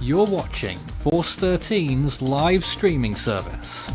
You're watching Force 13's live streaming service.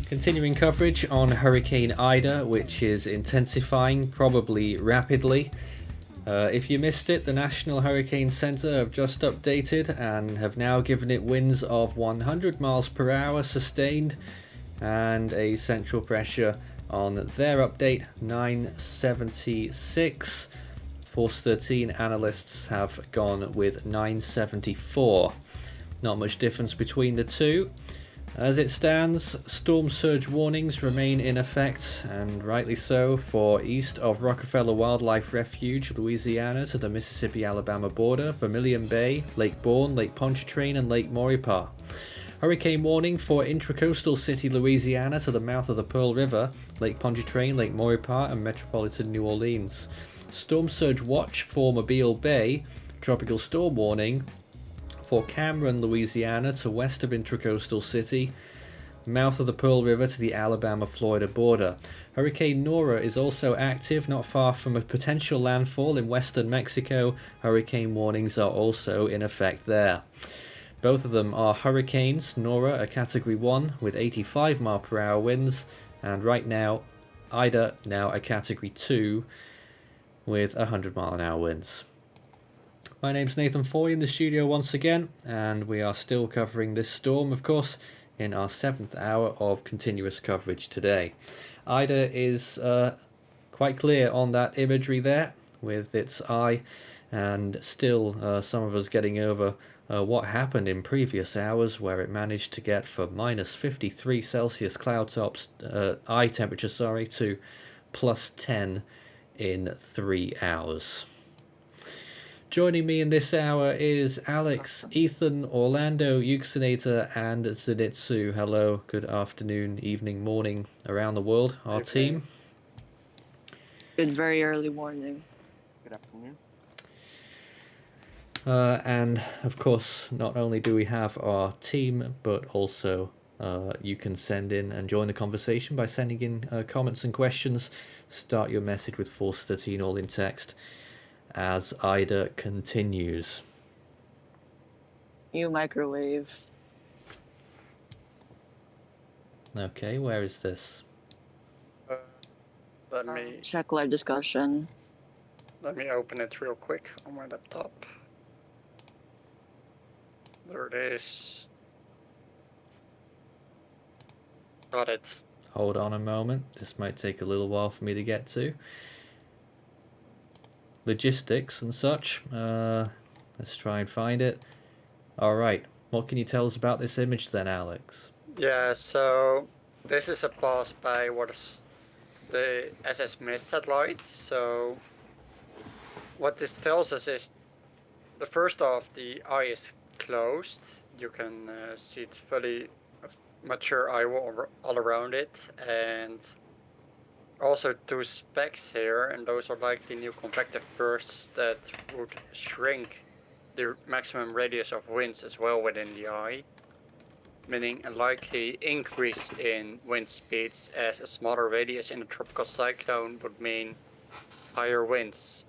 Continuing coverage on Hurricane Ida, which is intensifying, probably rapidly. If you missed it, the National Hurricane Center have just updated and have now given it winds of 100 miles per hour sustained and a central pressure on their update 976. Force 13 analysts have gone with 974. Not much difference between the two. As it stands, storm surge warnings remain in effect, and rightly so, for east of Rockefeller Wildlife Refuge, Louisiana, to the Mississippi-Alabama border, Vermilion Bay, Lake Bourne, Lake Pontchartrain, and Lake Maurepas. Hurricane warning for intracoastal city Louisiana to the mouth of the Pearl River, Lake Pontchartrain, Lake Maurepas, and metropolitan New Orleans. Storm surge watch for Mobile Bay, tropical storm warning for Cameron, Louisiana to west of intracoastal city, mouth of the Pearl River to the Alabama-Florida border. Hurricane Nora is also active not far from a potential landfall in western Mexico. Hurricane warnings are also in effect there. Both of them are hurricanes. Nora a category 1 with 85 mile per hour winds, and right now Ida now a category 2 with 100 mile an hour winds. My name's Nathan Foy in the studio once again, and we are still covering this storm, of course, in our 7th hour of continuous coverage today. Ida is quite clear on that imagery there with its eye, and still some of us getting over what happened in previous hours, where it managed to get from minus 53 Celsius cloud tops, eye temperature, to plus 10 in 3 hours. Joining me in this hour is Alex, Ethan, Orlando, Euxinator, and Zenitsu. Hello, good afternoon, evening, morning around the world, our team. Good very early morning. Good afternoon. And of course, not only do we have our team, but also you can send in and join the conversation by sending in comments and questions. Start your message with Force 13 all in text as Ida continues. You microwave. Okay, where is this? Let me Check live discussion. open it real quick on my laptop. There it is. Got it. Hold on a moment. This might take a little while for me to get to. Logistics and such. Let's try and find it. Alright, what can you tell us about this image then, Alex? Yeah, so this is a pass by what is the SS Mist satellites. So what this tells us is, the first off, the eye is closed. You can see it's fully mature eyewall all around it, and also 2 specks here, and those are likely new convective bursts that would shrink the maximum radius of winds as well within the eye, meaning a likely increase in wind speeds, as a smaller radius in a tropical cyclone would mean higher winds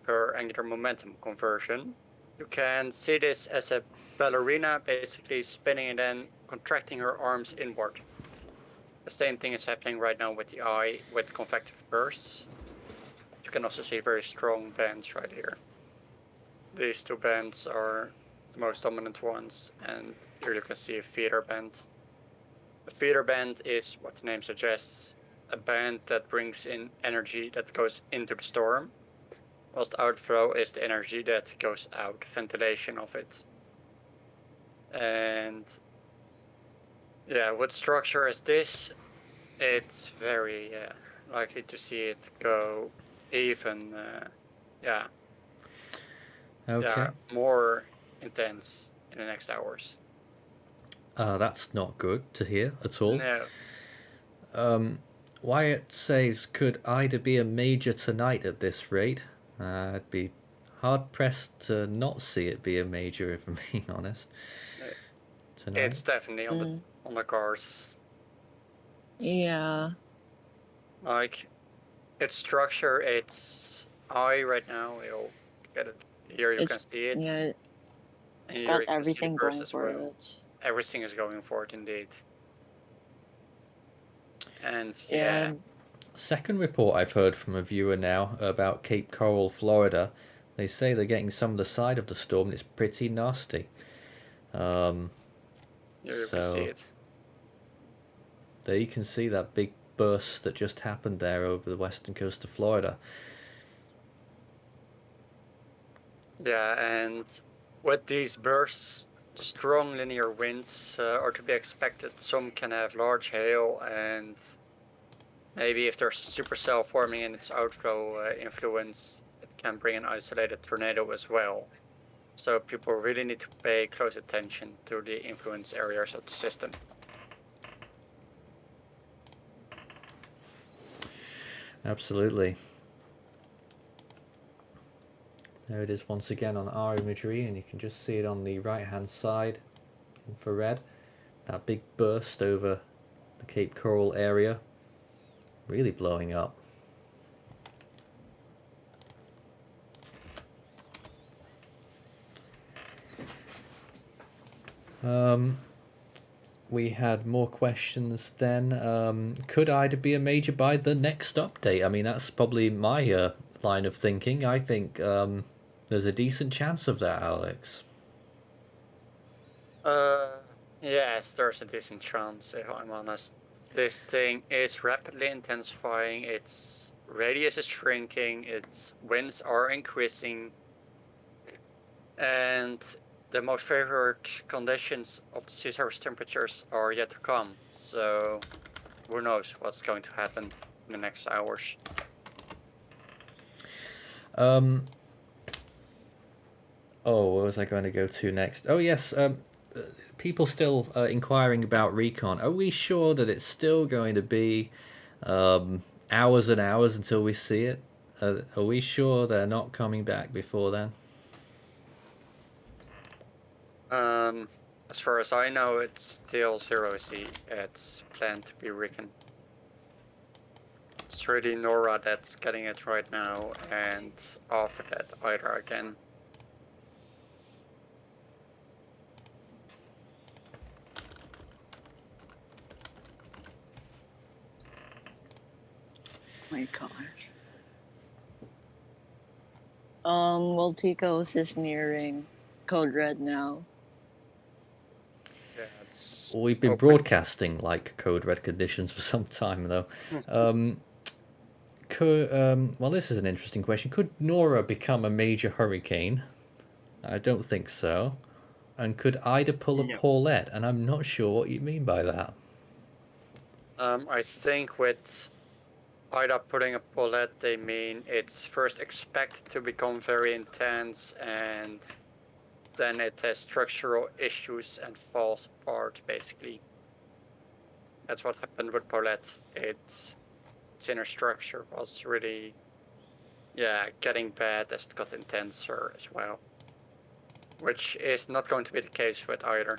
per angular momentum conversion. You can see this as a ballerina basically spinning and then contracting her arms inward. The same thing is happening right now with the eye with convective bursts. You can also see very strong bands right here. These 2 bands are the most dominant ones, and here you can see a feeder band. A feeder band is, what the name suggests, a band that brings in energy that goes into the storm, whilst outflow is the energy that goes out, ventilation of it. And yeah, with structure as this, it's very likely to see it go even, Okay. more intense in the next hours. That's not good to hear at all. No. Wyatt says, could Ida be a major tonight at this rate? I'd be hard pressed to not see it be a major, if I'm being honest. Tonight. It's definitely on the cards. Yeah. Like, its structure, it's eye right now. You'll get it here. You can see it. Yeah, And it's here got you can see everything burst going as for well. it. Everything is going for it, indeed. And Yeah. Second report I've heard from a viewer now about Cape Coral, Florida. They say they're getting some of the side of the storm and it's pretty nasty. Here you can see it. There you can see that big burst that just happened there over the western coast of Florida. Yeah, and with these bursts, strong linear winds are to be expected. Some can have large hail, and maybe if there's a supercell forming in its outflow influence, it can bring an isolated tornado as well. So people really need to pay close attention to the influence areas of the system. Absolutely. There it is once again on our imagery, and you can just see it on the right hand side, infrared. That big burst over the Cape Coral area, really blowing up. We had more questions then. Could Ida be a major by the next update? I mean, that's probably my line of thinking. I think there's a decent chance of that, Alex. Yes, there's a decent chance, if I'm honest. This thing is rapidly intensifying, its radius is shrinking, its winds are increasing, and the most favored conditions of the sea surface temperatures are yet to come. So who knows what's going to happen in the next hours. Oh, where was I going to go to next? Oh, yes. People still inquiring about Recon. Are we sure that it's still going to be hours and hours until we see it? Are we sure they're not coming back before then? As far as I know, it's still 0C. It's planned to be Recon. It's really Nora that's getting it right now, and after that, Ida again. My gosh. Well, Ticos is nearing Code Red now. Yeah, it's We've been broadcasting like Code Red conditions for some time, though. Well, this is an interesting question. Could Nora become a major hurricane? I don't think so. And could Ida pull a Paulette? And I'm not sure what you mean by that. I think with Ida putting a Paulette, they mean it's first expected to become very intense, and then it has structural issues and falls apart, basically. That's what happened with Paulette. Its inner structure was really, getting bad as it got intenser as well. Which is not going to be the case with either.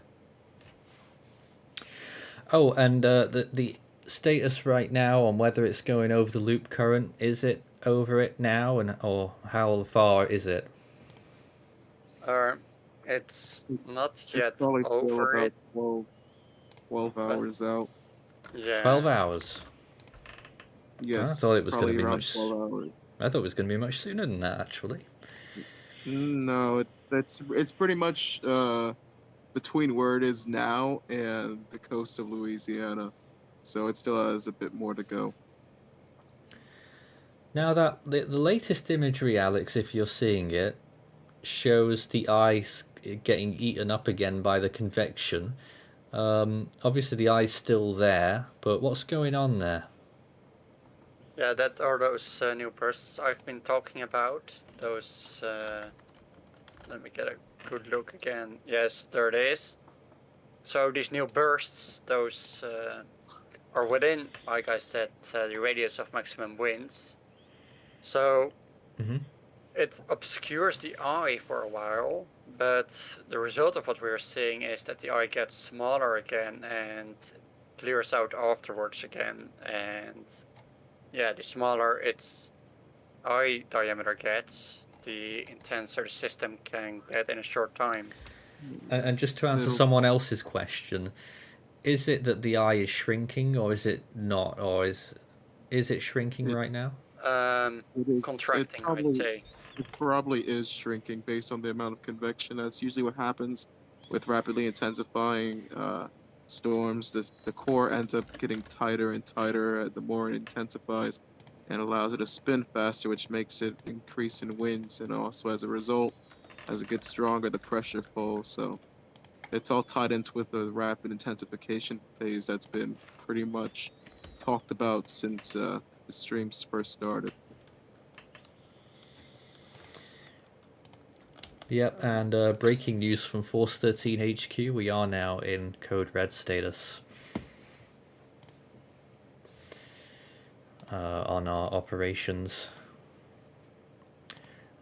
Oh, and the status right now on whether it's going over the loop current, is it over it now, and or how far is it? It's not yet It's probably still over about it. 12 hours out. Yeah. 12 hours. Yes, I thought it was going to be around much. 12 hours. I thought it was going to be much sooner than that, actually. No, it's pretty much between where it is now and the coast of Louisiana, so it still has a bit more to go. Now that the latest imagery, Alex, if you're seeing it, shows the ice getting eaten up again by the convection. Obviously the eye's still there, but what's going on there? Yeah, that are those new bursts I've been talking about. Those. Let me get a good look again. Yes, there it is. So these new bursts, those are within, like I said, the radius of maximum winds. So Hmm. it obscures the eye for a while, but the result of what we're seeing is that the eye gets smaller again and clears out afterwards again. And yeah, the smaller its eye diameter gets, the intenser the system can get in a short time. And just to answer It'll- someone else's question, is it that the eye is shrinking, or is it not, or is it shrinking It- right now? Contracting, I'd say. It probably is shrinking based on the amount of convection. That's usually what happens with rapidly intensifying storms. The core ends up getting tighter and tighter the more it intensifies, and allows it to spin faster, which makes it increase in winds, and also as a result, as it gets stronger, the pressure falls. So it's all tied into with the rapid intensification phase that's been pretty much talked about since the streams first started. Yep, and breaking news from Force 13 HQ, we are now in Code Red status on our operations.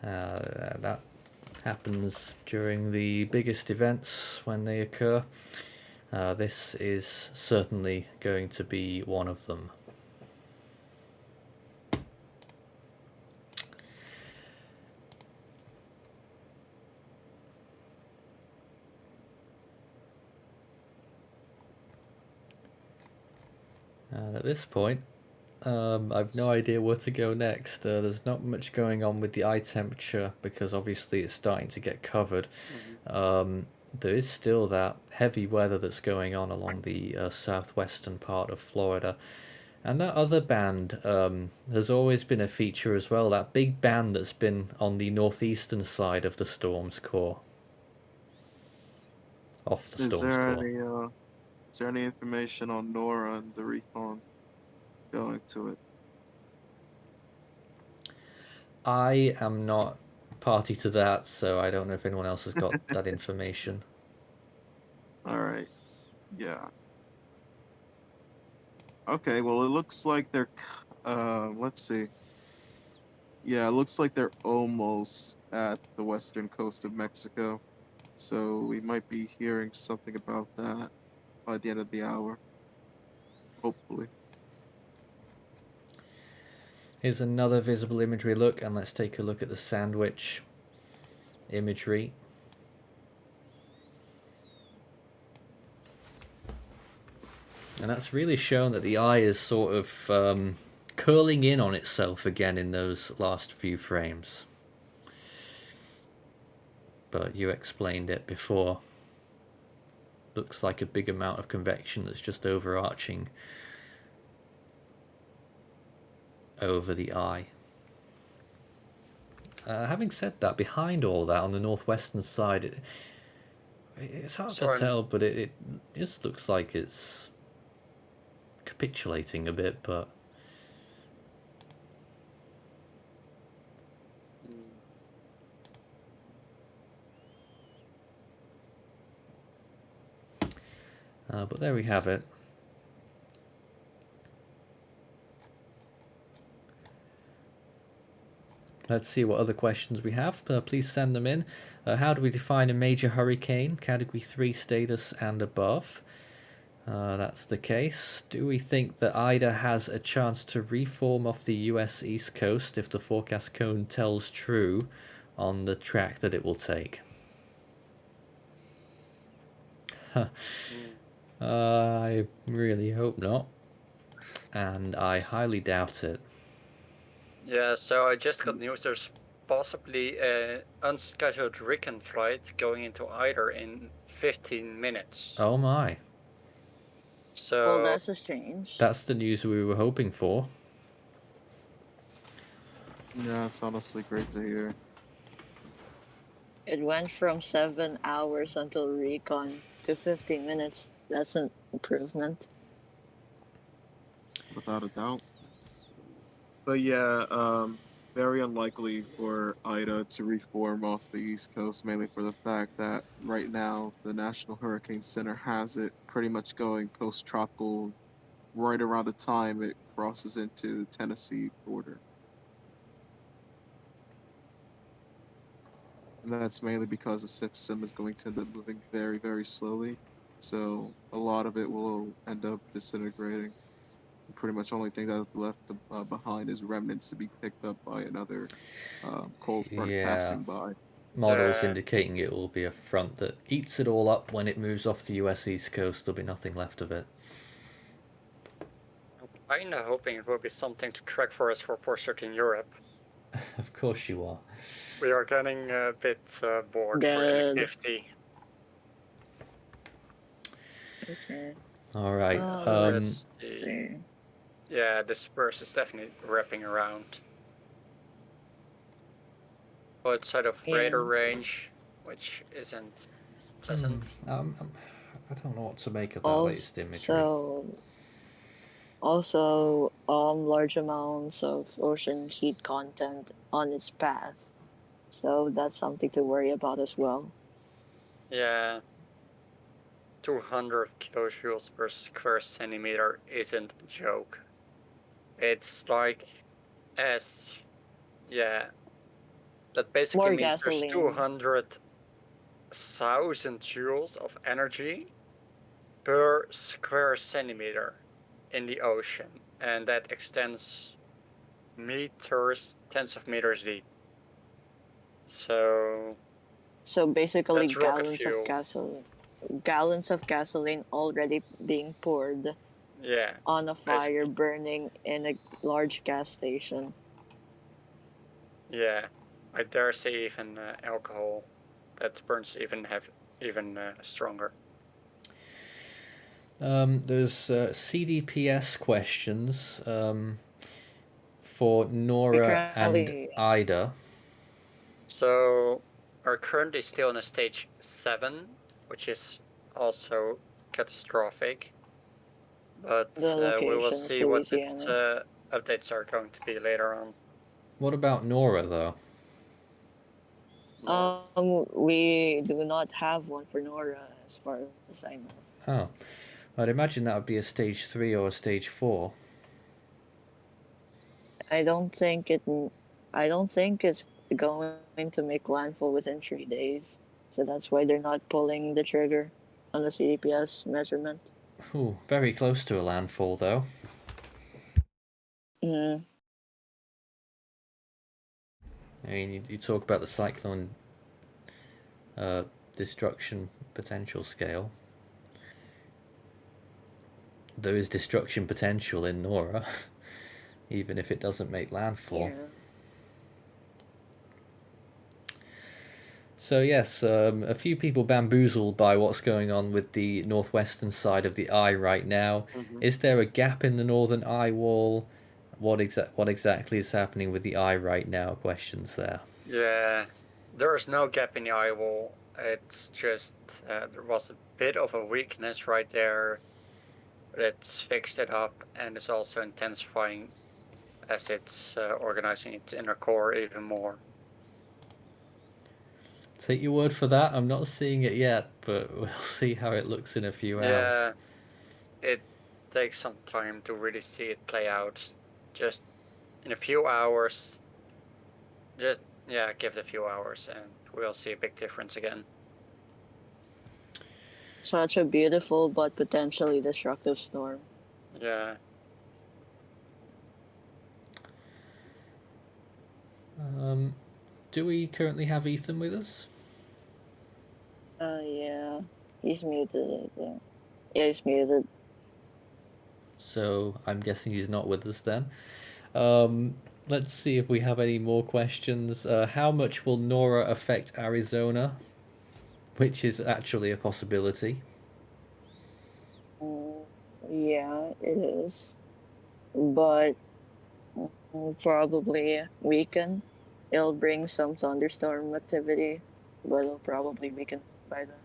That happens during the biggest events when they occur. This is certainly going to be one of them. And at this point, I've no idea where to go next. There's not much going on with the eye temperature because obviously it's starting to get covered. There is still that heavy weather that's going on along the southwestern part of Florida. And that other band has always been a feature as well, that big band that's been on the northeastern side of the storm's core. Off the storm's core. Is there any information on Nora and the recon going to it? I am not party to that, so I don't know if anyone else has got that information. Alright. Yeah. Okay, well, it looks like they're. Let's see. Yeah, it looks like they're almost at the western coast of Mexico. So we might be hearing something about that by the end of the hour. Hopefully. Here's another visible imagery look, and let's take a look at the sandwich imagery. And that's really shown that the eye is sort of curling in on itself again in those last few frames. But you explained it before. Looks like a big amount of convection that's just overarching over the eye. Having said that, behind all that on the northwestern side, it's hard to tell, but it just looks like it's capitulating a bit, but there we have it. Let's see what other questions we have. Please send them in. How do we define a major hurricane? Category 3 status and above. That's the case. Do we think that Ida has a chance to reform off the US East Coast if the forecast cone tells true on the track that it will take? I really hope not. And I highly doubt it. Yeah, so I just got news. There's possibly an unscheduled Recon flight going into Eider in 15 minutes. Oh my. So Well, that's a change. That's the news we were hoping for. Yeah, it's honestly great to hear. It went from 7 hours until recon to 15 minutes. That's an improvement. Without a doubt. But yeah, very unlikely for Ida to reform off the East Coast, mainly for the fact that right now the National Hurricane Center has it pretty much going post-tropical right around the time it crosses into the Tennessee border. And that's mainly because the system is going to end up moving very, very slowly. So a lot of it will end up disintegrating. Pretty much only thing that's left behind is remnants to be picked up by another cold front Yeah. passing by. Models Yeah. indicating it will be a front that eats it all up when it moves off the US East Coast. There'll be nothing left of it. I'm kinda hoping it will be something to track for us for certain Europe. Of course you are. We are getting a bit bored for Good. inactivity. Okay. All right. Let's see. There. Yeah, the Spurs is definitely wrapping around. Outside of radar range, which isn't pleasant. I don't know what to make of that latest imagery. Also, large amounts of ocean heat content on its path. So that's something to worry about as well. Yeah. 200 kilojoules per square centimeter isn't a joke. It's like that basically More means gasoline. there's 200,000 joules of energy per square centimeter in the ocean, and that extends meters, tens of meters deep. So basically that's rocket fuel. gallons of gasoline already being poured on a fire burning in a large gas station. Yeah, I dare say even alcohol that burns even stronger. There's CDPS questions for Nora and Ida. So are currently still in a stage 7, which is also catastrophic. But we will see what its updates are going to be later on. What about Nora, though? We do not have one for Nora, as far as I know. Oh, I'd imagine that would be a stage 3 or a stage 4. I don't think it's going to make landfall within 3 days. So that's why they're not pulling the trigger on the CDPS measurement. Ooh, very close to a landfall, though. Mm. I mean, you talk about the cyclone destruction potential scale. There is destruction potential in Nora, even if it doesn't make landfall. Yeah. So yes, a few people bamboozled by what's going on with the northwestern side of the eye right now. Mm-hmm. Is there a gap in the northern eye wall? What exactly is happening with the eye right now? Questions there. Yeah, there is no gap in the eye wall. It's just there was a bit of a weakness right there. But it's fixed it up, and it's also intensifying as it's organizing its inner core even more. Take your word for that. I'm not seeing it yet, but we'll see how it looks in a few hours. Yeah, it takes some time to really see it play out. Just in a few hours, give it a few hours, and we'll see a big difference again. Such a beautiful but potentially destructive storm. Yeah. Do we currently have Ethan with us? Yeah. He's muted. Yeah, he's muted. So I'm guessing he's not with us then. Let's see if we have any more questions. How much will Nora affect Arizona? Which is actually a possibility. Yeah, it is. But probably weaken. It'll bring some thunderstorm activity, but it'll probably weaken by then.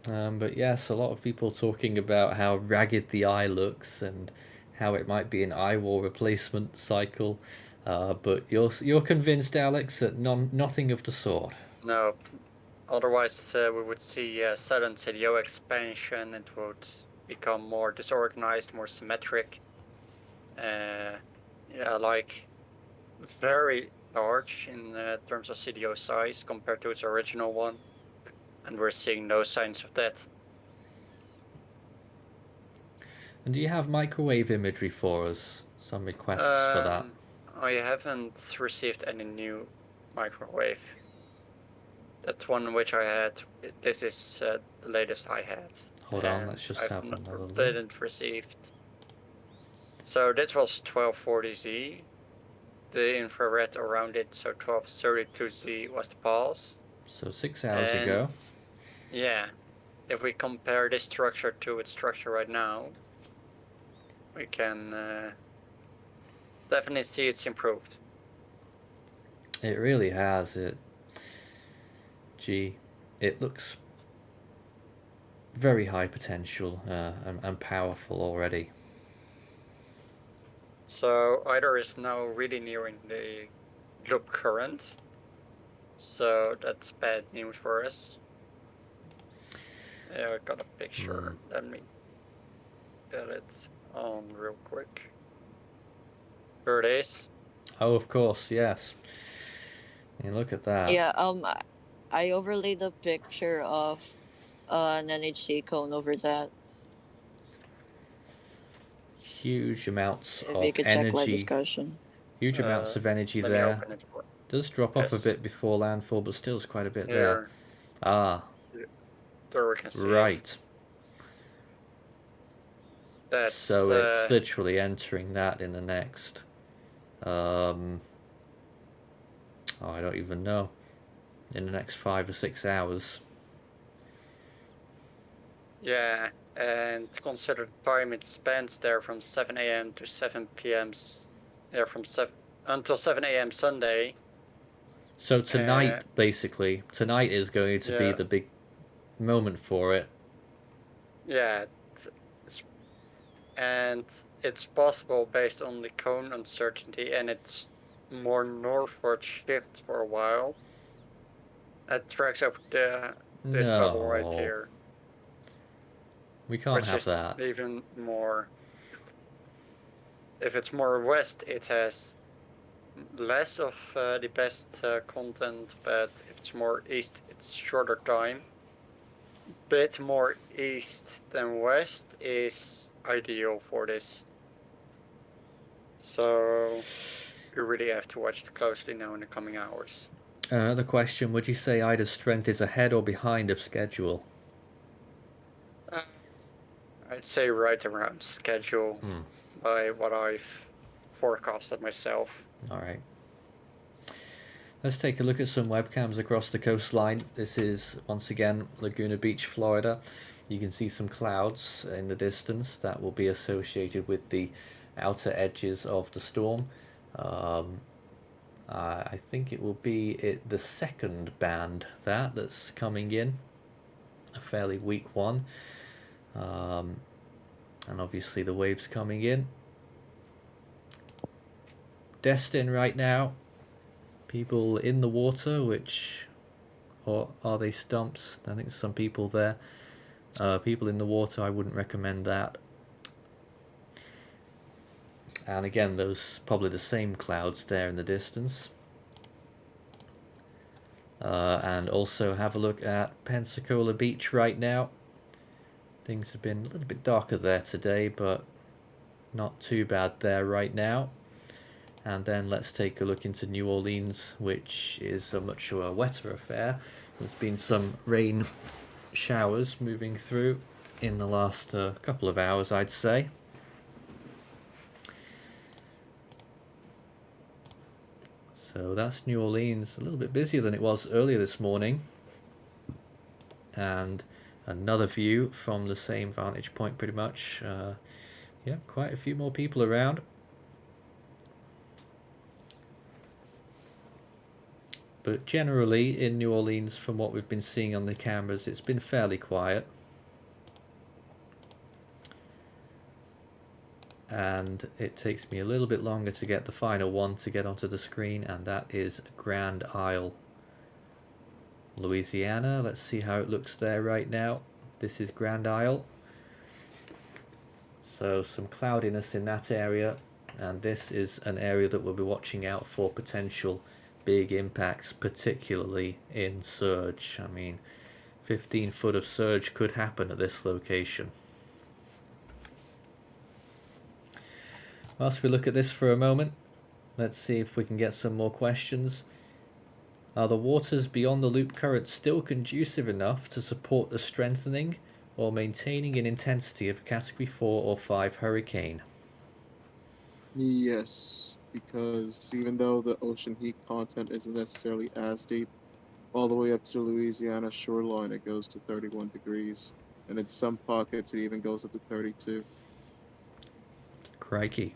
But yes, a lot of people talking about how ragged the eye looks and how it might be an Eyewall replacement cycle. But you're convinced, Alex, that nothing of the sort. No, otherwise we would see a sudden CDO expansion. It would become more disorganized, more symmetric. Yeah, like very large in terms of CDO size compared to its original one. And we're seeing no signs of that. And do you have microwave imagery for us? Some requests for that? I haven't received any new microwave. That's one which I had. This is the latest I had. Hold on, let's just have another look. Didn't received. So this was 1240Z. The infrared around it, so 1232Z was the pulse. So 6 hours ago. Yeah. If we compare this structure to its structure right now, we can definitely see it's improved. It really has. It looks very high potential and powerful already. So ITER is now really nearing the loop current. So that's bad news for us. Yeah, I got a picture. Let me get it on real quick. Here it is. Oh, of course, yes. You look at that. Yeah, I overlaid a picture of an NHC cone over that. Huge amounts If of you could energy. check live discussion. Huge amounts of energy there. Does drop off a bit before landfall, but still is quite a bit there. Ah. There we can see right. That's, so it's literally entering that in the next. I don't even know. In the next 5 or 6 hours. Yeah, and consider the time it spends there from 7 a.m. to 7 p.m. Yeah, from 7 until 7 a.m. Sunday. So tonight, basically, tonight is going to be the big moment for it. Yeah, and it's possible based on the cone uncertainty, and it's more northward shift for a while. That tracks over this bubble right here. We can't have that. Even more. If it's more west, it has less of the best content, but if it's more east, it's shorter time. Bit more east than west is ideal for this. So you really have to watch it closely now in the coming hours. Another question, would you say IDA's strength is ahead or behind of schedule? I'd say right around schedule by what I've forecasted myself. All right. Let's take a look at some webcams across the coastline. This is, once again, Laguna Beach, Florida. You can see some clouds in the distance that will be associated with the outer edges of the storm. I think it will be the second band that's coming in, a fairly weak one. And obviously the waves coming in. Destin right now. People in the water, or are they stumps? I think there's some people there. People in the water, I wouldn't recommend that. And again, those probably the same clouds there in the distance. And also have a look at Pensacola Beach right now. Things have been a little bit darker there today, but not too bad there right now. And then let's take a look into New Orleans, which is a much wetter affair. There's been some rain showers moving through in the last couple of hours, I'd say. So that's New Orleans, a little bit busier than it was earlier this morning. And another view from the same vantage point pretty much. Yeah, quite a few more people around. But generally in New Orleans, from what we've been seeing on the cameras, it's been fairly quiet. And it takes me a little bit longer to get the final one to get onto the screen, and that is Grand Isle, Louisiana. Let's see how it looks there right now. This is Grand Isle. So some cloudiness in that area, and this is an area that we'll be watching out for potential big impacts, particularly in surge. I mean, 15 foot of surge could happen at this location. Whilst we look at this for a moment, let's see if we can get some more questions. Are the waters beyond the loop current still conducive enough to support the strengthening or maintaining an intensity of a Category 4 or 5 hurricane? Yes, because even though the ocean heat content isn't necessarily as deep, all the way up to Louisiana shoreline it goes to 31 degrees, and in some pockets it even goes up to 32. Crikey.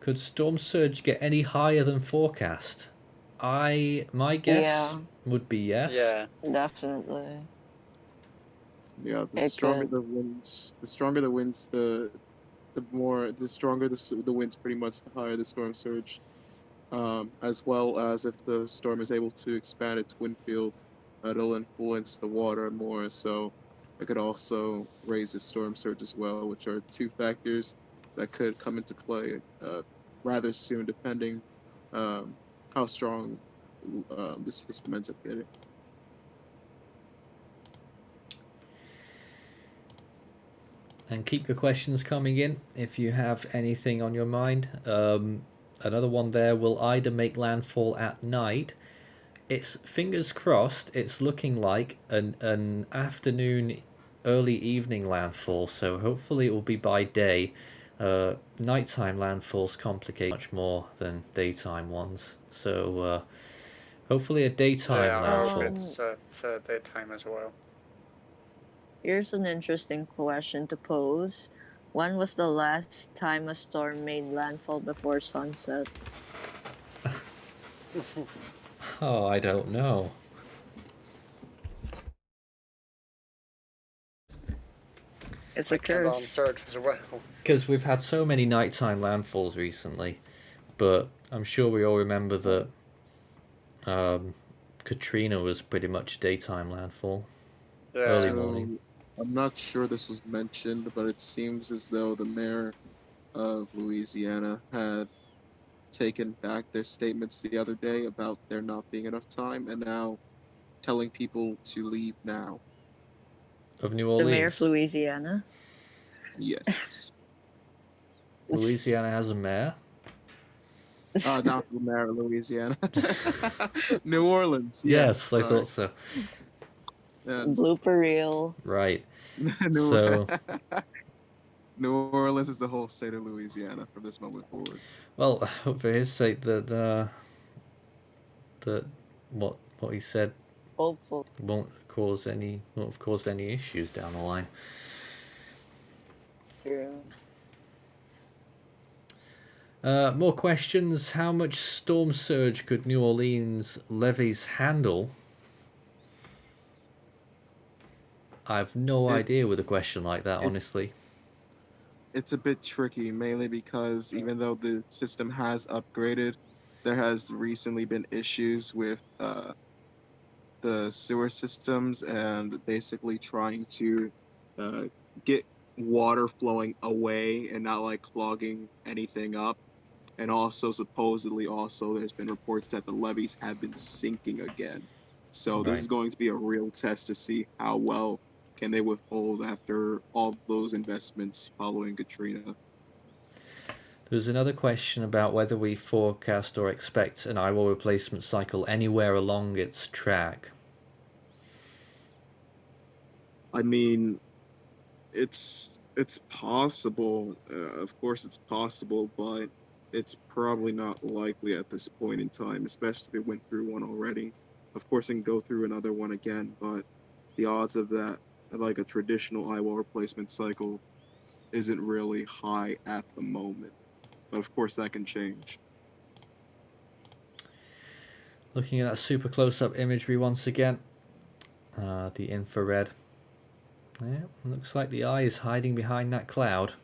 Could storm surge get any higher than forecast? My guess would be yes. Yeah, definitely. Yeah, the stronger the winds, the stronger the winds, the stronger the winds, pretty much the higher the storm surge. As well as if the storm is able to expand its wind field, it'll influence the water more, so it could also raise the storm surge as well, which are two factors that could come into play rather soon, depending how strong the system ends up getting. And keep your questions coming in if you have anything on your mind. Another one there, will Ida make landfall at night? It's fingers crossed, it's looking like an afternoon, early evening landfall, so hopefully it will be by day. Nighttime landfalls complicate much more than daytime ones, so hopefully a daytime landfall. It's daytime as well. Here's an interesting question to pose. When was the last time a storm made landfall before sunset? Oh, I don't know. It's a curse. Surge as well. Because we've had so many nighttime landfalls recently, but I'm sure we all remember that Katrina was pretty much daytime landfall. Yeah. Early morning. I'm not sure this was mentioned, but it seems as though the mayor of Louisiana had taken back their statements the other day about there not being enough time, and now telling people to leave now. Of New Orleans? The mayor of Louisiana? Yes. Louisiana has a mayor? Not the mayor of Louisiana. New Orleans. Yes, I thought so. Blooper reel. Right. New Orleans is the whole state of Louisiana from this moment forward. Well, I hope for his sake that what he said Hopeful. won't have caused any issues down the line. True. More questions. How much storm surge could New Orleans levees handle? I have no idea with a question like that, honestly. It's a bit tricky, mainly because even though the system has upgraded, there has recently been issues with the sewer systems and basically trying to get water flowing away and not like clogging anything up. And also supposedly there's been reports that the levees have been sinking again. So this is going to be a real test to see how well can they withhold after all those investments following Katrina. There's another question about whether we forecast or expect an Eyewall replacement cycle anywhere along its track. I mean, it's possible. Of course, it's possible, but it's probably not likely at this point in time, especially if it went through one already. Of course, it can go through another one again, but the odds of that, like a traditional Eyewall replacement cycle, isn't really high at the moment. But of course, that can change. Looking at that super close-up imagery once again. The infrared. Yeah, looks like the eye is hiding behind that cloud.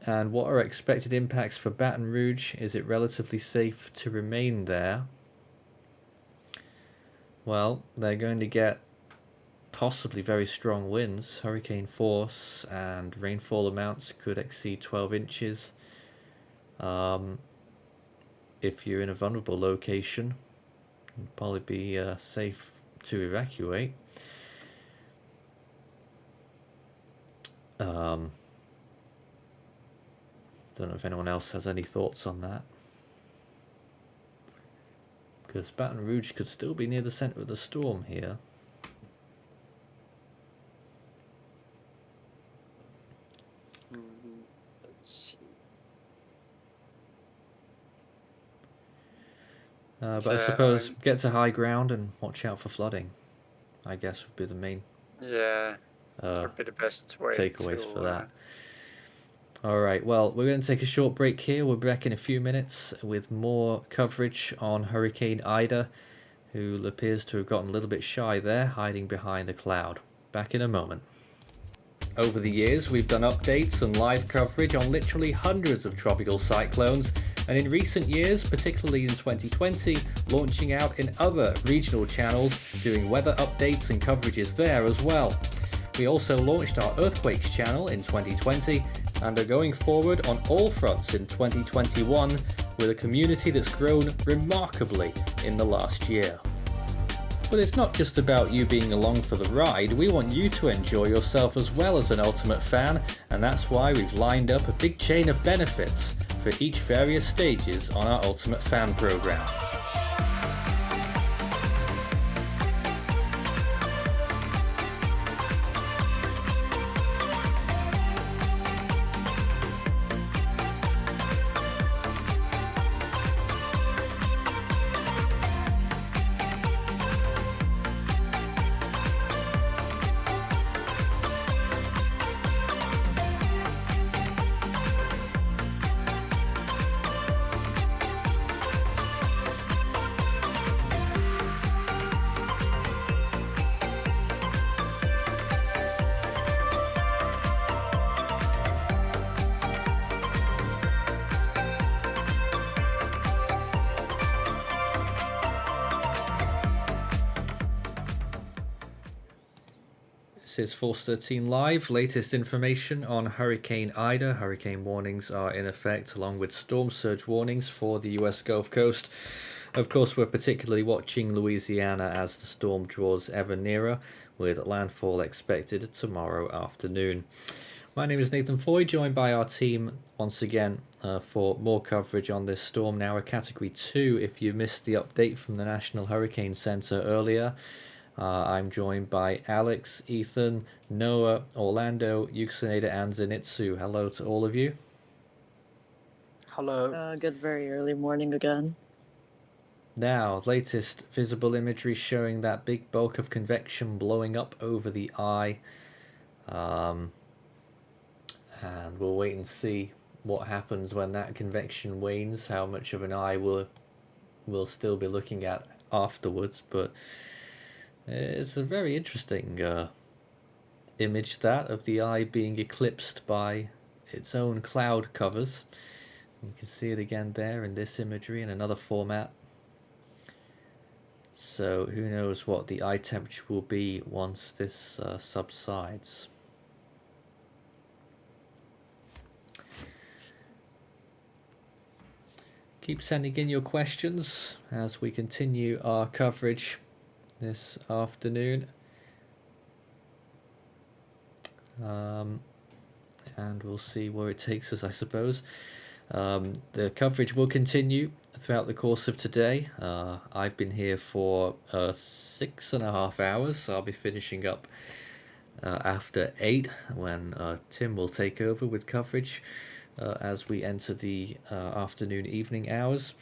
And what are expected impacts for Baton Rouge? Is it relatively safe to remain there? Well, they're going to get possibly very strong winds, hurricane force, and rainfall amounts could exceed 12 inches. If you're in a vulnerable location, it'd probably be safe to evacuate. Don't know if anyone else has any thoughts on that. Because Baton Rouge could still be near the center of the storm here. Let's see. But I suppose get to high ground and watch out for flooding, I guess would be the main would be the best way takeaways for that. Alright, well, we're going to take a short break here. We'll be back in a few minutes with more coverage on Hurricane Ida, who appears to have gotten a little bit shy there, hiding behind a cloud. Back in a moment. Over the years, we've done updates and live coverage on literally hundreds of tropical cyclones, and in recent years, particularly in 2020, launching out in other regional channels, doing weather updates and coverages there as well. We also launched our Earthquakes channel in 2020 and are going forward on all fronts in 2021 with a community that's grown remarkably in the last year. But it's not just about you being along for the ride, we want you to enjoy yourself as well as an Ultimate fan, and that's why we've lined up a big chain of benefits for each various stages on our Ultimate Fan program. This is Force 13 Live. Latest information on Hurricane Ida. Hurricane warnings are in effect, along with storm surge warnings for the US Gulf Coast. Of course, we're particularly watching Louisiana as the storm draws ever nearer, with landfall expected tomorrow afternoon. My name is Nathan Foy, joined by our team once again for more coverage on this storm, now a Category 2. If you missed the update from the National Hurricane Center earlier, I'm joined by Alex, Ethan, Noah, Orlando, Yuxineda, and Zenitsu. Hello to all of you. Hello. Good very early morning again. Now, latest visible imagery showing that big bulk of convection blowing up over the eye. And we'll wait and see what happens when that convection wanes, how much of an eye we'll still be looking at afterwards, but it's a very interesting image, that of the eye being eclipsed by its own cloud covers. You can see it again there in this imagery in another format. So who knows what the eye temperature will be once this subsides. Keep sending in your questions as we continue our coverage this afternoon, and we'll see where it takes us, I suppose. The coverage will continue throughout the course of today. I've been here for 6.5 hours, so I'll be finishing up after 8 when Tim will take over with coverage as we enter the afternoon evening hours.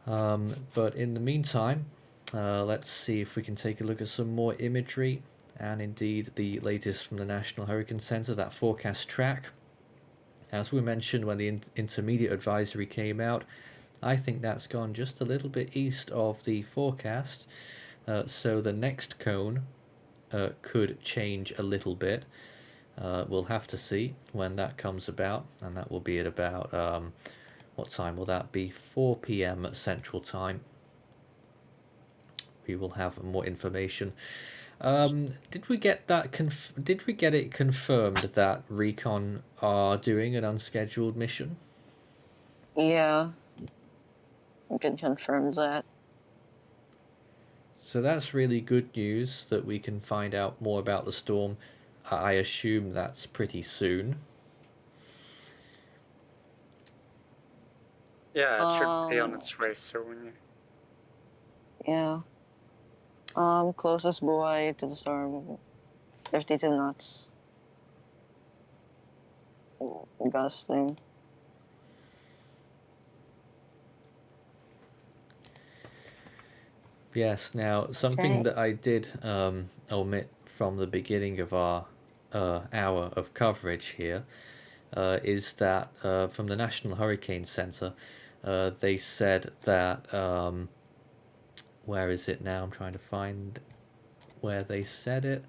But in the meantime, let's see if we can take a look at some more imagery and indeed the latest from the National Hurricane Center, that forecast track. As we mentioned when the intermediate advisory came out, I think that's gone just a little bit east of the forecast, so the next cone could change a little bit. We'll have to see when that comes about, and that will be at about, what time will that be? 4 p.m. Central Time. We will have more information. Did we get that? Did we get it confirmed that Recon are doing an unscheduled mission? Yeah, we can confirm that. So that's really good news that we can find out more about the storm. I assume that's pretty soon. Yeah, it should be on its way soon. Yeah. Closest buoy to the storm, 52 knots. Gusting. Yes, now something that I did omit from the beginning of our hour of coverage here is that from the National Hurricane Center, they said that, where is it now? I'm trying to find where they said it.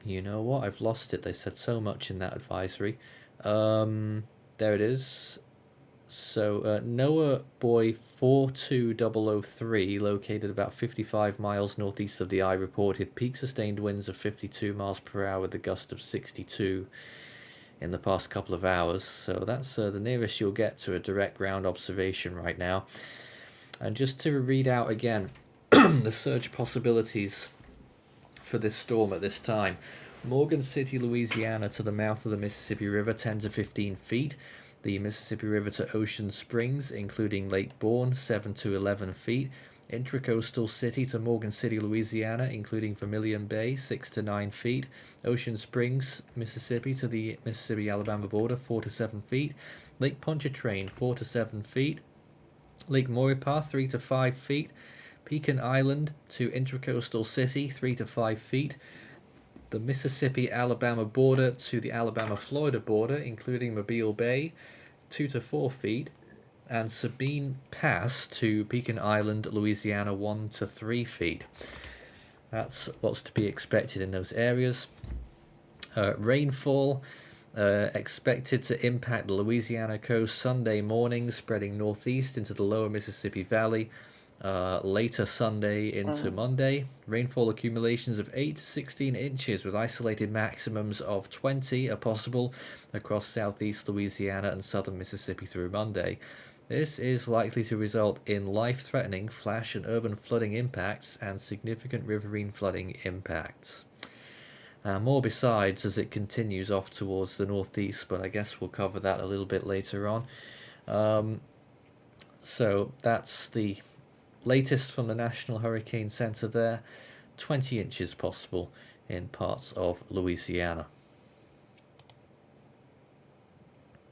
You know what? I've lost it. They said so much in that advisory. There it is. So NOAA buoy 42003, located about 55 miles northeast of the eye, reported peak sustained winds of 52 miles per hour with a gust of 62 in the past couple of hours. So that's the nearest you'll get to a direct ground observation right now. And just to read out again the surge possibilities for this storm at this time. Morgan City, Louisiana to the mouth of the Mississippi River, 10 to 15 feet. The Mississippi River to Ocean Springs, including Lake Bourne, 7 to 11 feet. Intracoastal City to Morgan City, Louisiana, including Vermilion Bay, 6 to 9 feet. Ocean Springs, Mississippi to the Mississippi-Alabama border, 4 to 7 feet. Lake Pontchartrain, 4 to 7 feet. Lake Maurepas, 3 to 5 feet. Pecan Island to Intracoastal City, 3 to 5 feet. The Mississippi-Alabama border to the Alabama-Florida border, including Mobile Bay, 2 to 4 feet. And Sabine Pass to Pecan Island, Louisiana, 1 to 3 feet. That's what's to be expected in those areas. Rainfall expected to impact the Louisiana coast Sunday morning, spreading northeast into the lower Mississippi Valley. Later Sunday into Monday. Rainfall accumulations of 8 to 16 inches with isolated maximums of 20 are possible across southeast Louisiana and southern Mississippi through Monday. This is likely to result in life-threatening flash and urban flooding impacts and significant riverine flooding impacts. More besides as it continues off towards the northeast, but I guess we'll cover that a little bit later on. So that's the latest from the National Hurricane Center there. 20 inches possible in parts of Louisiana.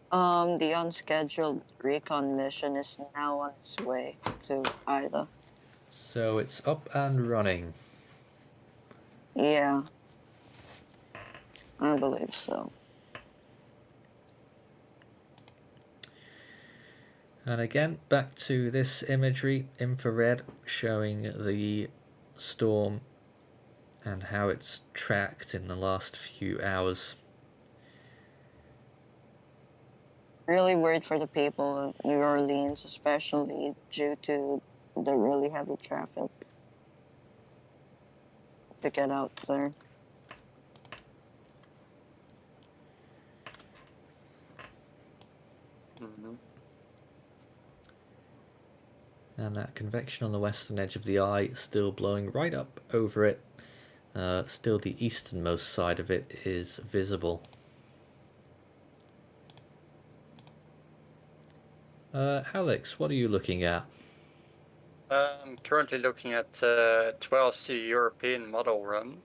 The unscheduled recon mission is now on its way to Ida. So it's up and running. Yeah, I believe so. And again, back to this imagery, infrared, showing the storm and how it's tracked in the last few hours. Really worried for the people of New Orleans, especially due to the really heavy traffic to get out there. And that convection on the western edge of the eye still blowing right up over it. Still the easternmost side of it is visible. Alex, what are you looking at? I'm currently looking at 12C European model run.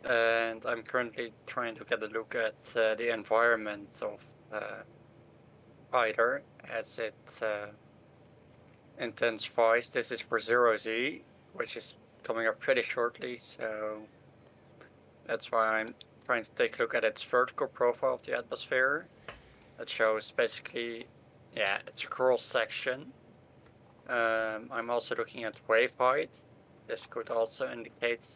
And I'm currently trying to get a look at the environment of Ida as it intensifies. This is for 0Z, which is coming up pretty shortly, so that's why I'm trying to take a look at its vertical profile of the atmosphere. That shows basically yeah, it's a cross section. I'm also looking at wave height. This could also indicate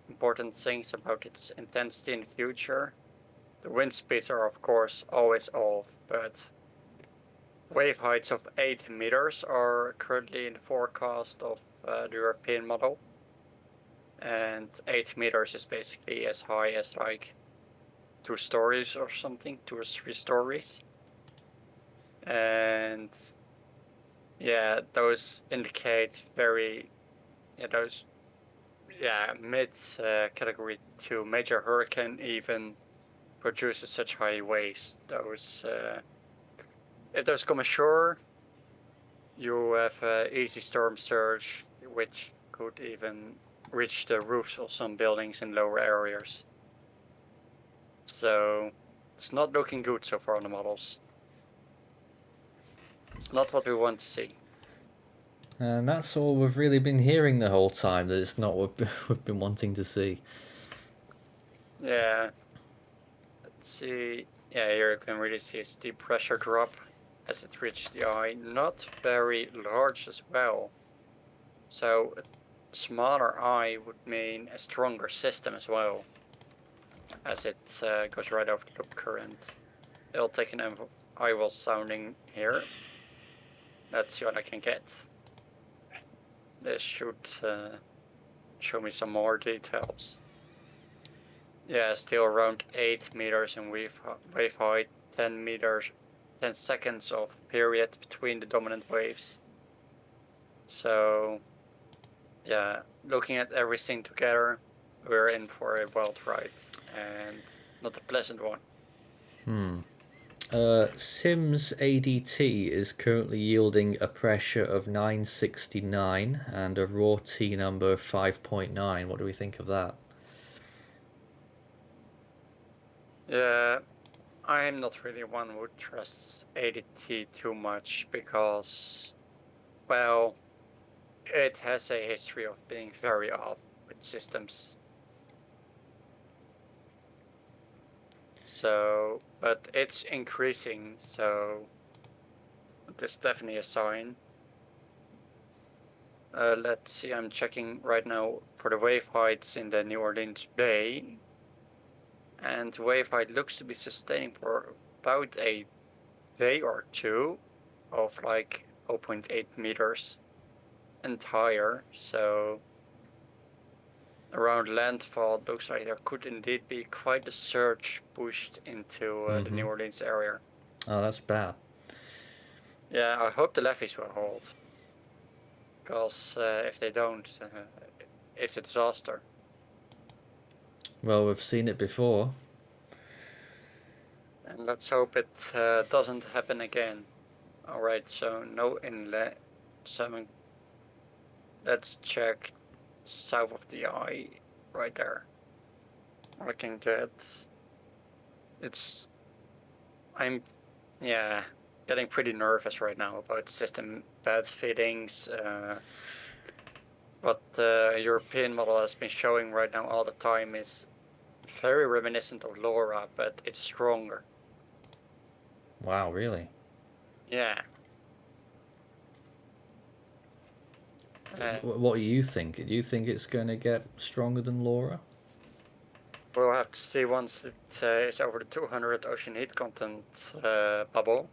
important things about its intensity in the future. The wind speeds are of course always off, but wave heights of 8 meters are currently in the forecast of the European model. And 8 meters is basically as high as like 2 stories or something, 2 or 3 stories. And yeah, those indicate very, mid category 2 major hurricane even produces such high waves. Those, if those come ashore, you have easy storm surge, which could even reach the roofs of some buildings in lower areas. So it's not looking good so far on the models. It's not what we want to see. And that's all we've really been hearing the whole time, that it's not what we've been wanting to see. Yeah. Let's see. Yeah, here you can really see a steep pressure drop as it reached the eye. Not very large as well. So a smaller eye would mean a stronger system as well, as it goes right over the loop current. It'll take an Eyewall sounding here. Let's see what I can get. This should show me some more details. Yeah, still around 8 meters in wave height, 10 meters, 10 seconds of period between the dominant waves. So, yeah, looking at everything together, we're in for a wild ride and not a pleasant one. Sims ADT is currently yielding a pressure of 969 and a raw T number of 5.9. What do we think of that? Yeah, I'm not really one who trusts ADT too much because, well, it has a history of being very off with systems. So, but it's increasing, so this is definitely a sign. Let's see, I'm checking right now for the wave heights in the New Orleans Bay. And the wave height looks to be sustaining for about a day or two of like 0.8 meters and higher. So around landfall, it looks like there could indeed be quite a surge pushed into the New Orleans area. Oh, that's bad. Yeah, I hope the levees will hold. Because if they don't, it's a disaster. Well, we've seen it before. And let's hope it doesn't happen again. Alright, so no inlet. Let's check south of the eye, right there. Looking good. I'm getting pretty nervous right now about system bad fittings. What the European model has been showing right now all the time is very reminiscent of LoRa, but it's stronger. Wow, really? Yeah. What do you think? Do you think it's going to get stronger than LoRa? We'll have to see once it is over the 200 ocean heat content bubble.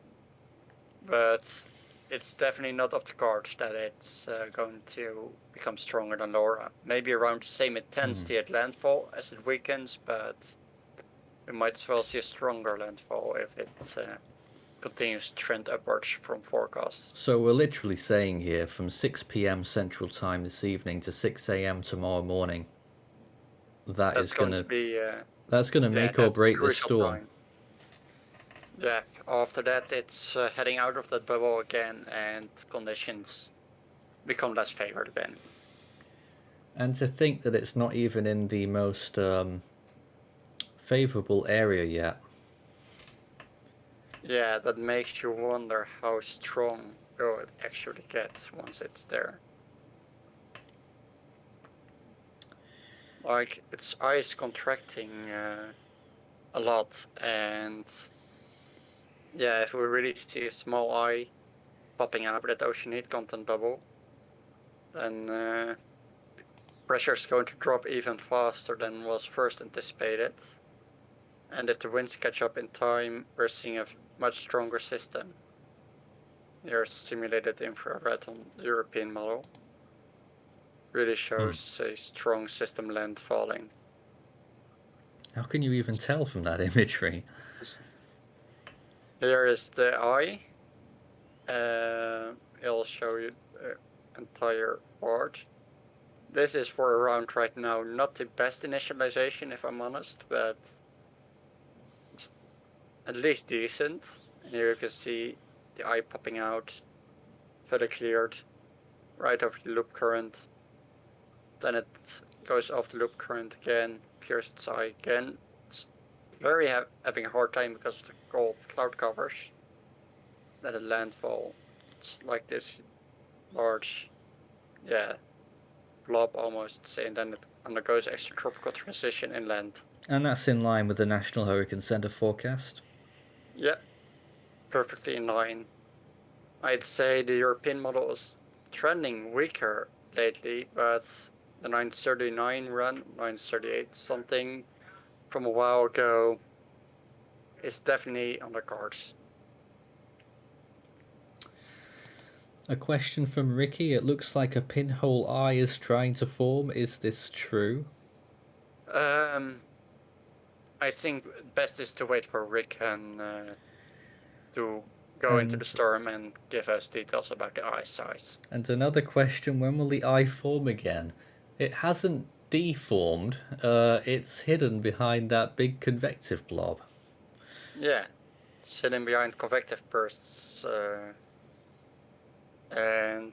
But it's definitely not off the cards that it's going to become stronger than LoRa. Maybe around the same intensity at landfall as it weakens, but we might as well see a stronger landfall if it continues to trend upwards from forecasts. So we're literally saying here from 6 p.m. Central Time this evening to 6 a.m. tomorrow morning. That's going to be make or break this storm. Time. Yeah, after that it's heading out of that bubble again and conditions become less favored again. And to think that it's not even in the most favorable area yet. Yeah, that makes you wonder how strong it actually gets once it's there. Like, its eyes contracting a lot, and Yeah, if we really see a small eye popping out of that ocean heat content bubble, then pressure is going to drop even faster than was first anticipated. And if the winds catch up in time, we're seeing a much stronger system. Here's simulated infrared on the European model. Really shows a strong system landfalling. How can you even tell from that imagery? Here is the eye. It'll show you the entire board. This is for around right now not the best initialization, if I'm honest, but it's at least decent. And here you can see the eye popping out, further cleared, right over the loop current. Then it goes off the loop current again, clears its eye again. It's very having a hard time because of the cold cloud covers. Then a landfall. It's like this large, blob almost, and then it undergoes extratropical transition inland. And that's in line with the National Hurricane Center forecast? Yeah, perfectly in line. I'd say the European model is trending weaker lately, but the 939 run, 938 something from a while ago is definitely on the cards. A question from Ricky. It looks like a pinhole eye is trying to form. Is this true? I think best is to wait for Rick and to go into the storm and give us details about the eye size. And another question, when will the eye form again? It hasn't deformed, it's hidden behind that big convective blob. Yeah, it's hidden behind convective bursts. And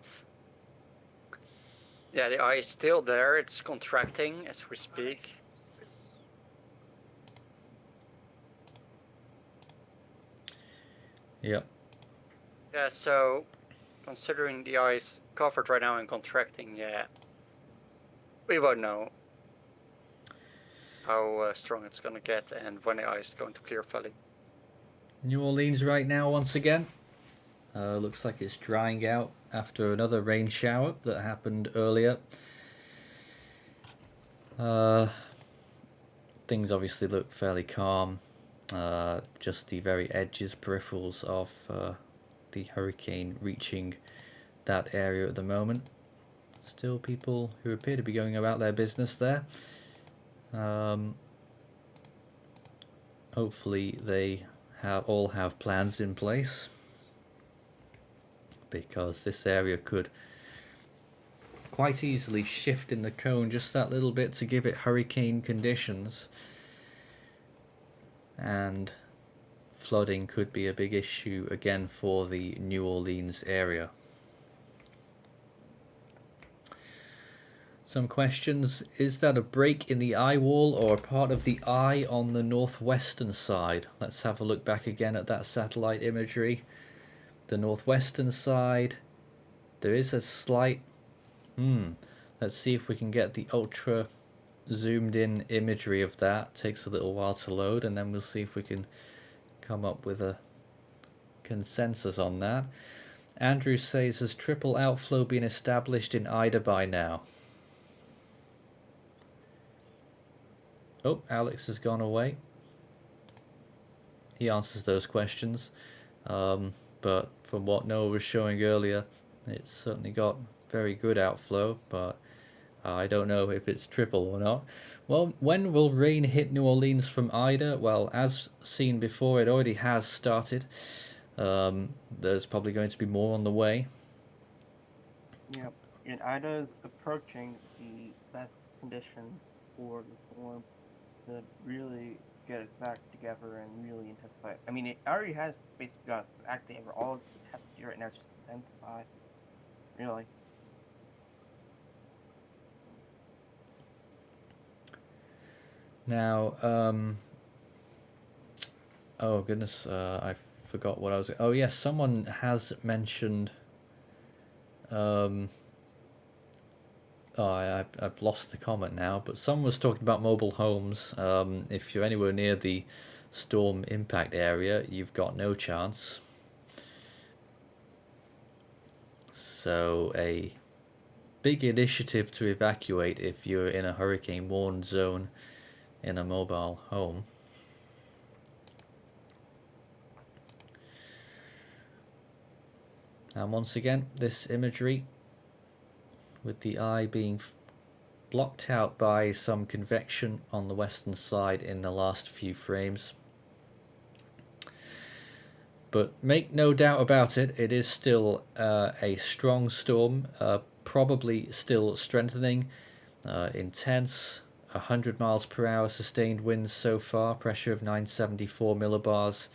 yeah, the eye is still there, it's contracting as we speak. Yep. Yeah, so considering the eye is covered right now and contracting, we won't know how strong it's going to get and when the eye is going to clear fully. New Orleans right now once again. Looks like it's drying out after another rain shower that happened earlier. Things obviously look fairly calm. Just the very edges, peripherals of the hurricane reaching that area at the moment. Still people who appear to be going about their business there. Hopefully they all have plans in place, because this area could quite easily shift in the cone just that little bit to give it hurricane conditions, and flooding could be a big issue again for the New Orleans area. Some questions. Is that a break in the Eyewall or a part of the eye on the northwestern side? Let's have a look back again at that satellite imagery. The northwestern side, there is a slight... Let's see if we can get the ultra zoomed in imagery of that. Takes a little while to load, and then we'll see if we can come up with a consensus on that. Andrew says, has triple outflow been established in Ida by now? Oh, Alex has gone away. He answers those questions. But from what Noah was showing earlier, it's certainly got very good outflow, but I don't know if it's triple or not. Well, when will rain hit New Orleans from Ida? Well, as seen before, it already has started. There's probably going to be more on the way. Yep, and Ida is approaching the best conditions for the storm to really get it back together and really intensify. I mean, it already has basically got active over all of the tests here right now, just intensify. Really. Now, oh goodness, I forgot what I was... Oh yes, someone has mentioned... I've lost the comment now, but someone was talking about mobile homes. If you're anywhere near the storm impact area, you've got no chance. So a big initiative to evacuate if you're in a hurricane warned zone in a mobile home. And once again, this imagery with the eye being blocked out by some convection on the western side in the last few frames. But make no doubt about it, it is still a strong storm, probably still strengthening, intense, 100 miles per hour sustained winds so far, pressure of 974 millibars,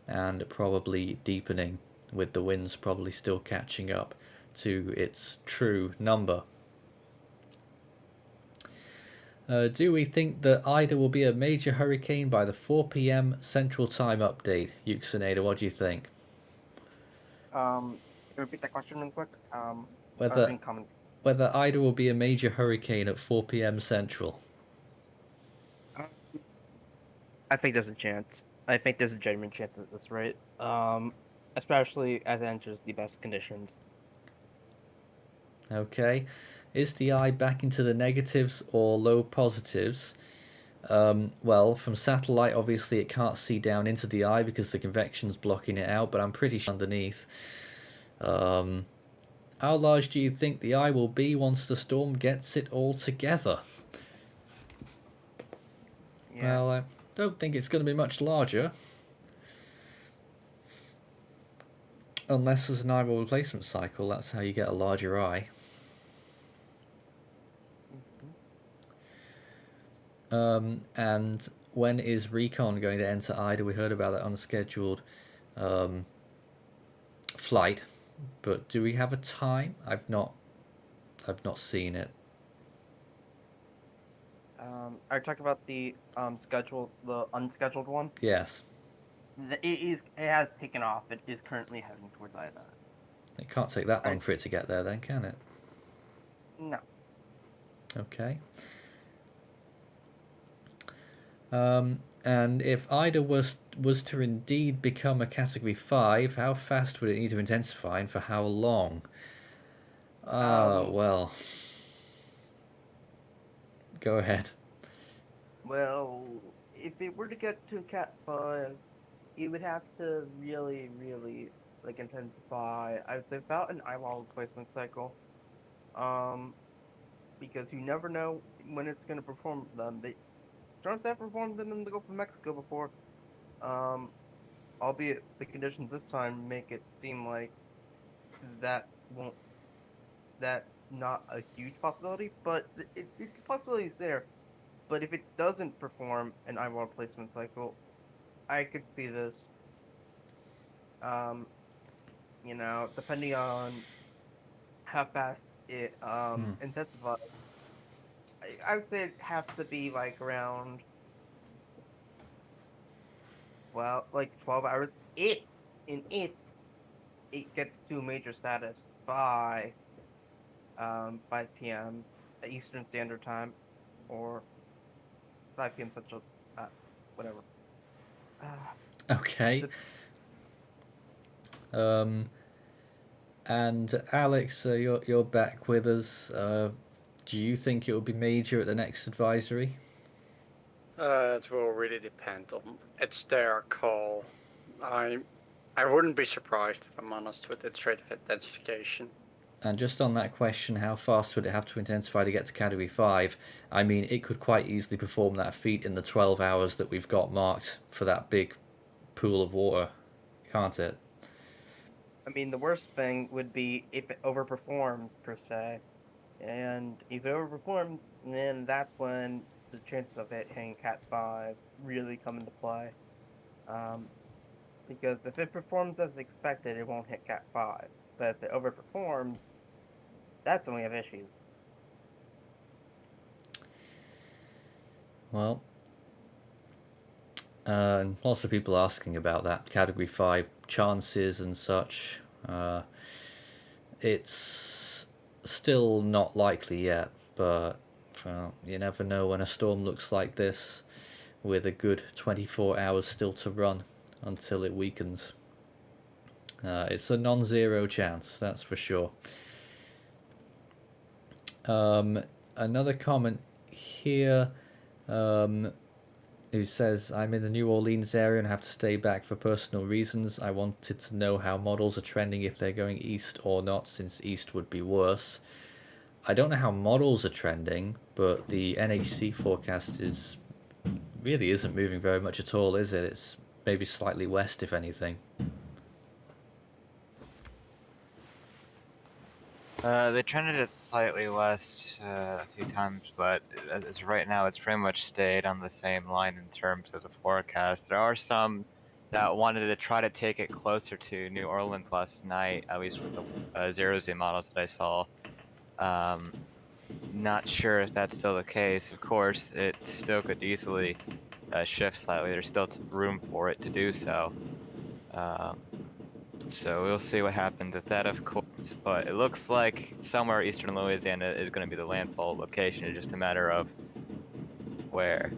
and probably deepening, with the winds probably still catching up to its true number. Do we think that Ida will be a major hurricane by the 4 p.m. Central Time update? Yuxinada, what do you think? Repeat that question real quick. Whether Ida will be a major hurricane at 4 p.m. Central. I think there's a chance. I think there's a genuine chance that that's right. Especially as it enters the best conditions. Okay. Is the eye back into the negatives or low positives? Well, from satellite, obviously it can't see down into the eye because the convection's blocking it out, but I'm pretty sure underneath. How large do you think the eye will be once the storm gets it all together? Yeah. Well, I don't think it's going to be much larger. Unless there's an eyeball replacement cycle, that's how you get a larger eye. And when is Recon going to enter Ida? We heard about that unscheduled flight, but do we have a time? I've not seen it. Are you talking about the the unscheduled one? Yes. It has taken off. It is currently heading towards Ida. It can't take that long for it to get there, then, can it? No. Okay. And if Ida was to indeed become a Category 5, how fast would it need to intensify and for how long? Well... Go ahead. Well, if it were to get to Cat 5, it would have to really, really, intensify. I would say about an Eyewall replacement cycle. Because you never know when it's going to perform them. Storms have performed in the Gulf of Mexico before. Albeit the conditions this time make it seem like that's not a huge possibility, but the possibility is there. But if it doesn't perform an eyewall replacement cycle, I could see this, depending on how fast it intensifies. I would say it has to be around, 12 hours. If it gets to major status by 5 p.m. Eastern Standard Time, or 5 p.m. Central, whatever. Okay. And Alex, you're back with us. Do you think it will be major at the next advisory? It will really depend on. It's their call. I wouldn't be surprised, if I'm honest, with its rate of intensification. And just on that question, how fast would it have to intensify to get to Category 5? I mean, it could quite easily perform that feat in the 12 hours that we've got marked for that big pool of water, can't it? I mean, the worst thing would be if it overperforms, per se. And if it overperforms, then that's when the chances of it hitting Cat 5 really come into play. Because if it performs as expected, it won't hit Cat 5. But if it overperforms, that's when we have issues. Well, lots of people asking about that Category 5 chances and such. It's still not likely yet, but well, you never know when a storm looks like this. with a good 24 hours still to run until it weakens. It's a non-zero chance, that's for sure. Another comment here, who says, I'm in the New Orleans area and have to stay back for personal reasons. I wanted to know how models are trending, if they're going east or not, since east would be worse. I don't know how models are trending, but the NHC forecast really isn't moving very much at all, is it? It's maybe slightly west, if anything. They trended it slightly west a few times, but as right now, it's pretty much stayed on the same line in terms of the forecast. There are some that wanted to try to take it closer to New Orleans last night, at least with the zero-Z models that I saw. Not sure if that's still the case. Of course, it still could easily shift slightly. There's still room for it to do so. So we'll see what happens with that, of course. But it looks like somewhere eastern Louisiana is going to be the landfall location. It's just a matter of where.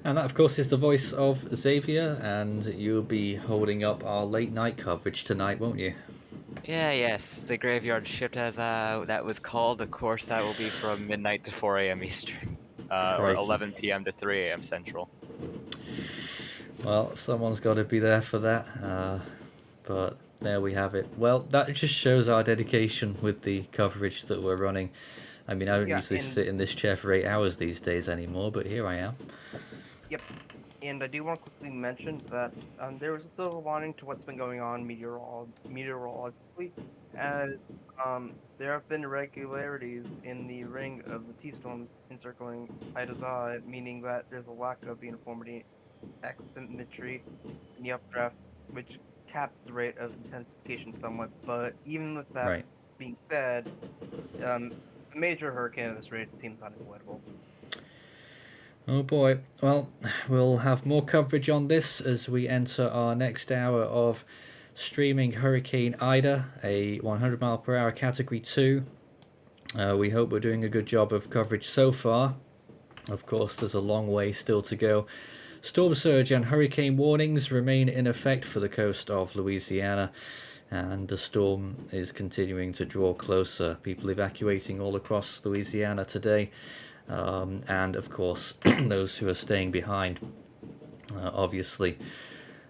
And that, of course, is the voice of Xavier, and you'll be holding up our late night coverage tonight, won't you? Yes. The graveyard shift, as that was called. Of course, that will be from midnight to 4 a.m. Eastern, or 11 p.m. to 3 a.m. Central. Well, someone's got to be there for that. But there we have it. Well, that just shows our dedication with the coverage that we're running. I mean, I don't usually sit in this chair for 8 hours these days anymore, but here I am. Yep. And I do want to quickly mention that there was a silver lining to what's been going on meteorologically, as there have been irregularities in the ring of the T-storms encircling Ida's Eye, meaning that there's a lack of uniformity, asymmetry in the updraft, which caps the rate of intensification somewhat. But even with that being said, a major hurricane at this rate seems unavoidable. Oh boy. Well, we'll have more coverage on this as we enter our next hour of streaming Hurricane Ida, a 100 mile per hour category 2. We hope we're doing a good job of coverage so far. Of course, there's a long way still to go. Storm surge and hurricane warnings remain in effect for the coast of Louisiana, and the storm is continuing to draw closer. People evacuating all across Louisiana today, and of course those who are staying behind obviously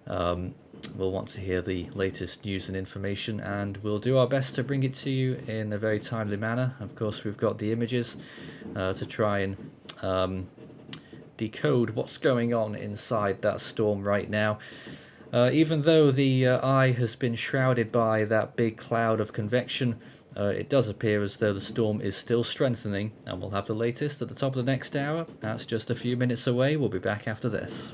will want to hear the latest news and information, and we'll do our best to bring it to you in a very timely manner. Of course, we've got the images to try and decode what's going on inside that storm right now. Even though the eye has been shrouded by that big cloud of convection, it does appear as though the storm is still strengthening, and we'll have the latest at the top of the next hour. That's just a few minutes away. We'll be back after this.